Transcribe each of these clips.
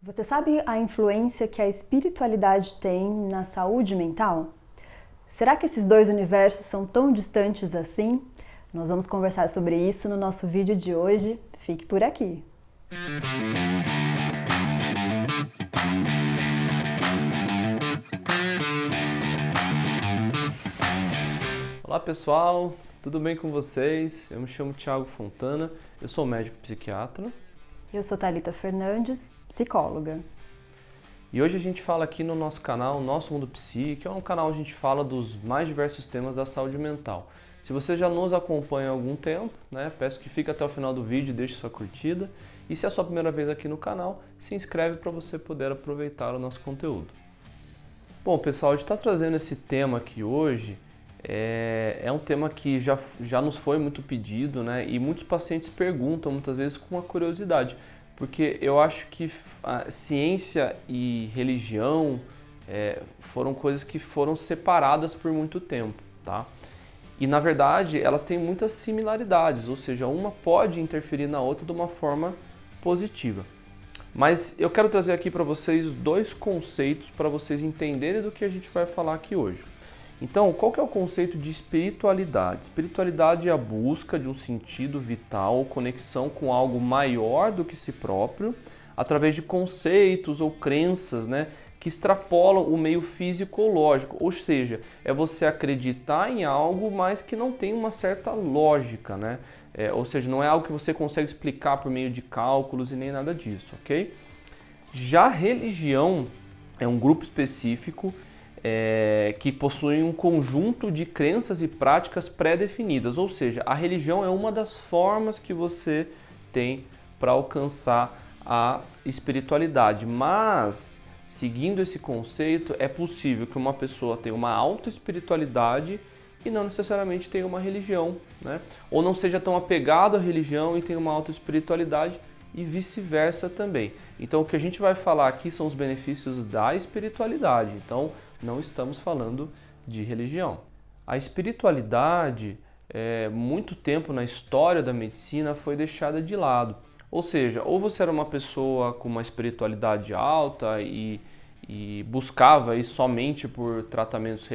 Você sabe a influência que a espiritualidade tem na saúde mental? Será que esses dois universos são tão distantes assim? Nós vamos conversar sobre isso no nosso vídeo de hoje. Fique por aqui! Olá pessoal, tudo bem com vocês? Eu me chamo Thiago Fontana, eu sou médico psiquiatra. Eu sou Thalita Fernandes, psicóloga. E hoje a gente fala aqui no nosso canal, Nosso Mundo Psi, que é um canal onde a gente fala dos mais diversos temas da saúde mental. Se você já nos acompanha há algum tempo, peço que fique até o final do vídeo e deixe sua curtida. E se é a sua primeira vez aqui no canal, se inscreve para você poder aproveitar o nosso conteúdo. Bom pessoal, a gente está trazendo esse tema aqui hoje. É um tema que já nos foi muito pedido, e muitos pacientes perguntam muitas vezes com uma curiosidade, porque eu acho que a ciência e religião foram coisas que foram separadas por muito tempo, tá? E na verdade elas têm muitas similaridades, ou seja, uma pode interferir na outra de uma forma positiva. Mas eu quero trazer aqui para vocês dois conceitos para vocês entenderem do que a gente vai falar aqui hoje. Então, qual que é o conceito de espiritualidade? Espiritualidade é a busca de um sentido vital, conexão com algo maior do que si próprio, através de conceitos ou crenças, que extrapolam o meio físico-lógico. Ou seja, é você acreditar em algo, mas que não tem uma certa lógica, ou seja, não é algo que você consegue explicar por meio de cálculos e nem nada disso, ok? Já a religião é um grupo específico que possuem um conjunto de crenças e práticas pré-definidas, ou seja, a religião é uma das formas que você tem para alcançar a espiritualidade, mas seguindo esse conceito é possível que uma pessoa tenha uma alta espiritualidade e não necessariamente tenha uma religião, ou não seja tão apegado à religião e tenha uma alta espiritualidade e vice-versa também. Então o que a gente vai falar aqui são os benefícios da espiritualidade, então não estamos falando de religião. A espiritualidade, muito tempo na história da medicina, foi deixada de lado. Ou seja, ou você era uma pessoa com uma espiritualidade alta e buscava isso somente por tratamentos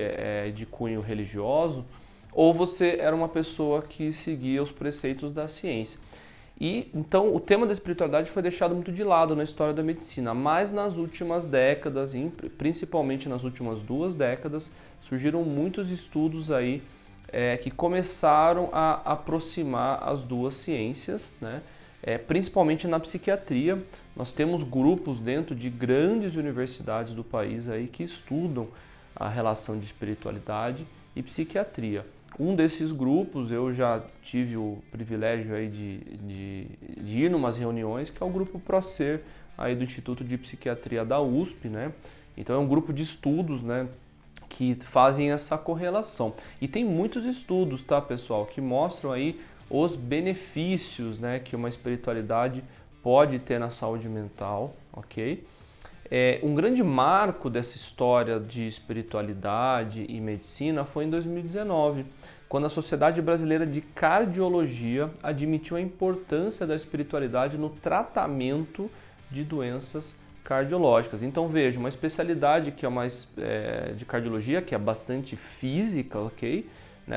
de cunho religioso, ou você era uma pessoa que seguia os preceitos da ciência. E então o tema da espiritualidade foi deixado muito de lado na história da medicina, mas nas últimas décadas, principalmente nas últimas 2 décadas, surgiram muitos estudos aí que começaram a aproximar as duas ciências, principalmente na psiquiatria. Nós temos grupos dentro de grandes universidades do país aí que estudam a relação de espiritualidade e psiquiatria. Um desses grupos, eu já tive o privilégio aí de ir em umas reuniões, que é o grupo ProSer, aí do Instituto de Psiquiatria da USP, Então é um grupo de estudos, que fazem essa correlação. E tem muitos estudos, tá, pessoal, que mostram aí os benefícios, que uma espiritualidade pode ter na saúde mental, ok? Um grande marco dessa história de espiritualidade e medicina foi em 2019, quando a Sociedade Brasileira de Cardiologia admitiu a importância da espiritualidade no tratamento de doenças cardiológicas. Então veja, uma especialidade que é mais de cardiologia, que é bastante física, ok?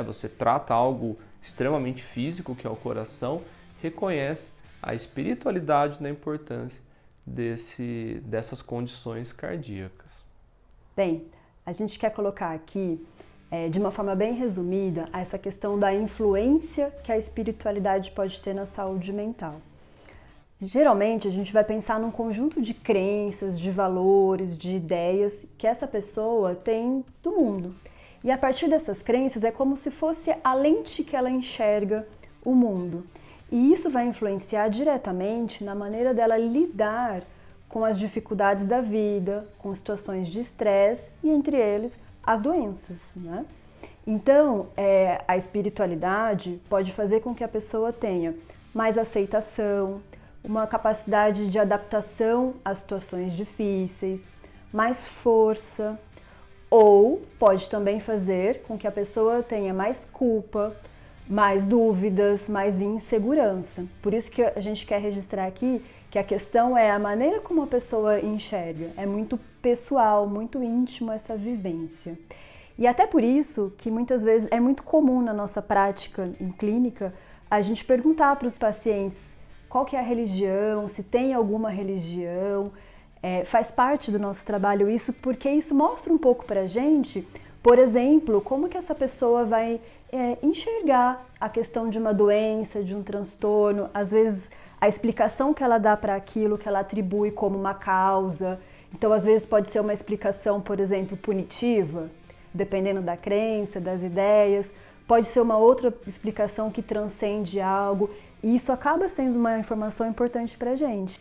Você trata algo extremamente físico, que é o coração, reconhece a espiritualidade na importância dessas condições cardíacas. Bem, a gente quer colocar aqui, de uma forma bem resumida, essa questão da influência que a espiritualidade pode ter na saúde mental. Geralmente a gente vai pensar num conjunto de crenças, de valores, de ideias que essa pessoa tem do mundo. E a partir dessas crenças é como se fosse a lente que ela enxerga o mundo. E isso vai influenciar diretamente na maneira dela lidar com as dificuldades da vida, com situações de estresse e, entre eles, as doenças, Então, a espiritualidade pode fazer com que a pessoa tenha mais aceitação, uma capacidade de adaptação a situações difíceis, mais força, ou pode também fazer com que a pessoa tenha mais culpa, mais dúvidas, mais insegurança. Por isso que a gente quer registrar aqui que a questão é a maneira como a pessoa enxerga. É muito pessoal, muito íntimo essa vivência. E até por isso que muitas vezes é muito comum na nossa prática em clínica a gente perguntar para os pacientes qual que é a religião, se tem alguma religião. Faz parte do nosso trabalho isso, porque isso mostra um pouco para a gente, por exemplo, como que essa pessoa vai enxergar a questão de uma doença, de um transtorno, às vezes a explicação que ela dá para aquilo que ela atribui como uma causa. Então, às vezes pode ser uma explicação, por exemplo, punitiva, dependendo da crença, das ideias. Pode ser uma outra explicação que transcende algo. E isso acaba sendo uma informação importante para a gente.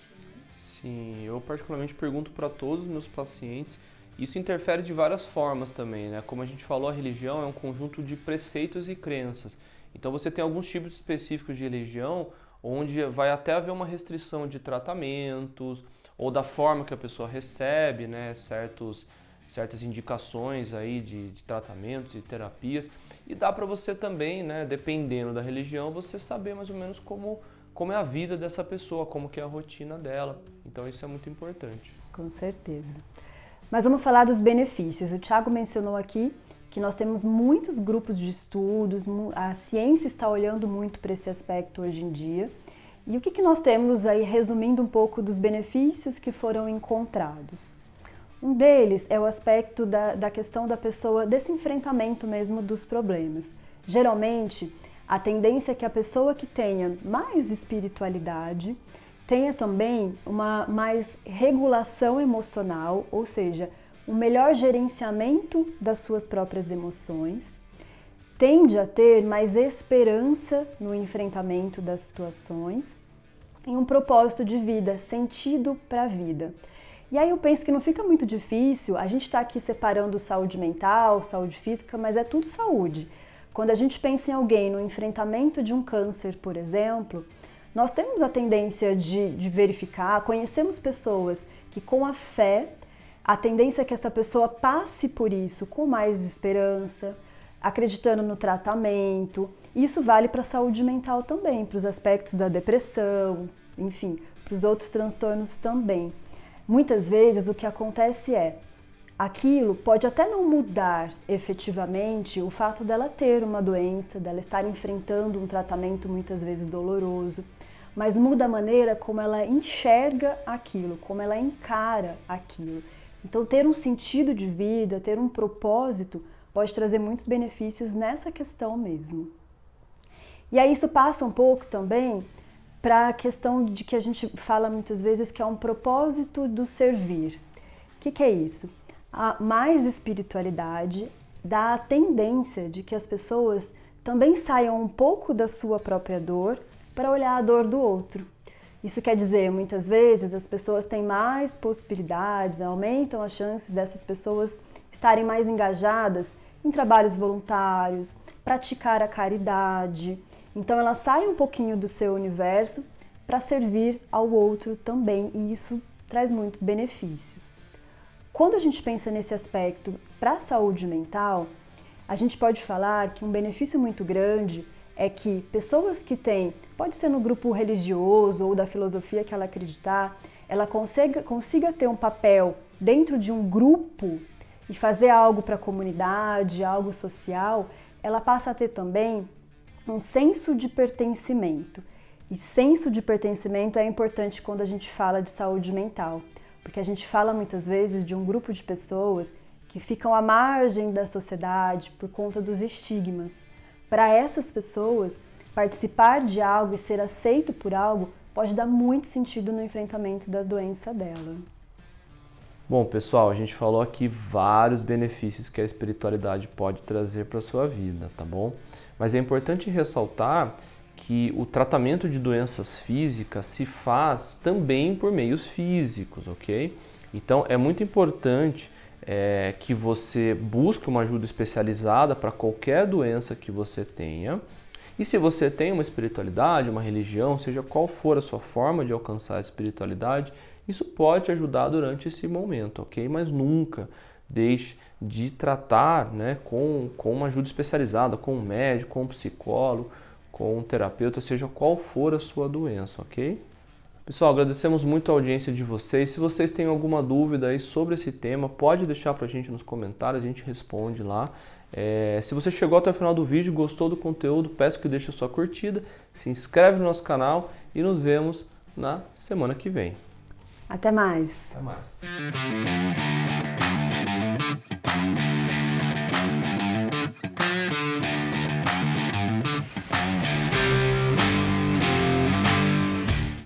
Sim, eu particularmente pergunto para todos os meus pacientes. Isso interfere de várias formas também, né? Como a gente falou, a religião é um conjunto de preceitos e crenças. Então você tem alguns tipos específicos de religião onde vai até haver uma restrição de tratamentos ou da forma que a pessoa recebe, né? Certas indicações aí de tratamentos e terapias. E dá para você também, né? Dependendo da religião, você saber mais ou menos como é a vida dessa pessoa, como que é a rotina dela. Então isso é muito importante. Com certeza. Mas vamos falar dos benefícios. O Thiago mencionou aqui que nós temos muitos grupos de estudos, a ciência está olhando muito para esse aspecto hoje em dia. E o que nós temos aí, resumindo um pouco dos benefícios que foram encontrados? Um deles é o aspecto da questão da pessoa, desse enfrentamento mesmo dos problemas. Geralmente, a tendência é que a pessoa que tenha mais espiritualidade tenha também uma mais regulação emocional, ou seja, um melhor gerenciamento das suas próprias emoções, tende a ter mais esperança no enfrentamento das situações e um propósito de vida, sentido para a vida. E aí eu penso que não fica muito difícil, a gente está aqui separando saúde mental, saúde física, mas é tudo saúde. Quando a gente pensa em alguém no enfrentamento de um câncer, por exemplo, nós temos a tendência de verificar, conhecemos pessoas que com a fé, a tendência é que essa pessoa passe por isso com mais esperança, acreditando no tratamento. Isso vale para a saúde mental também, para os aspectos da depressão, enfim, para os outros transtornos também. Muitas vezes o que acontece é, aquilo pode até não mudar efetivamente o fato dela ter uma doença, dela estar enfrentando um tratamento muitas vezes doloroso, mas muda a maneira como ela enxerga aquilo, como ela encara aquilo. Então, ter um sentido de vida, ter um propósito, pode trazer muitos benefícios nessa questão mesmo. E aí isso passa um pouco também para a questão de que a gente fala muitas vezes que é um propósito do servir. O que é isso? A mais espiritualidade dá a tendência de que as pessoas também saiam um pouco da sua própria dor para olhar a dor do outro. Isso quer dizer, muitas vezes as pessoas têm mais possibilidades, aumentam as chances dessas pessoas estarem mais engajadas em trabalhos voluntários, praticar a caridade. Então elas saem um pouquinho do seu universo para servir ao outro também, e isso traz muitos benefícios. Quando a gente pensa nesse aspecto para a saúde mental, a gente pode falar que um benefício muito grande é que pessoas que têm, pode ser no grupo religioso ou da filosofia que ela acreditar, ela consiga ter um papel dentro de um grupo e fazer algo para a comunidade, algo social, ela passa a ter também um senso de pertencimento. E senso de pertencimento é importante quando a gente fala de saúde mental, porque a gente fala muitas vezes de um grupo de pessoas que ficam à margem da sociedade por conta dos estigmas. Para essas pessoas, participar de algo e ser aceito por algo pode dar muito sentido no enfrentamento da doença dela. Bom, pessoal, a gente falou aqui vários benefícios que a espiritualidade pode trazer para a sua vida, tá bom? Mas é importante ressaltar que o tratamento de doenças físicas se faz também por meios físicos, ok? Então é muito importante que você busque uma ajuda especializada para qualquer doença que você tenha. E se você tem uma espiritualidade, uma religião, seja qual for a sua forma de alcançar a espiritualidade, isso pode te ajudar durante esse momento, ok? Mas nunca deixe de tratar, né, com uma ajuda especializada, com um médico, com um psicólogo, com um terapeuta, seja qual for a sua doença, ok? Pessoal, agradecemos muito a audiência de vocês. Se vocês têm alguma dúvida aí sobre esse tema, pode deixar pra gente nos comentários, a gente responde lá. Se você chegou até o final do vídeo, gostou do conteúdo, peço que deixe a sua curtida, se inscreve no nosso canal e nos vemos na semana que vem. Até mais. Até mais.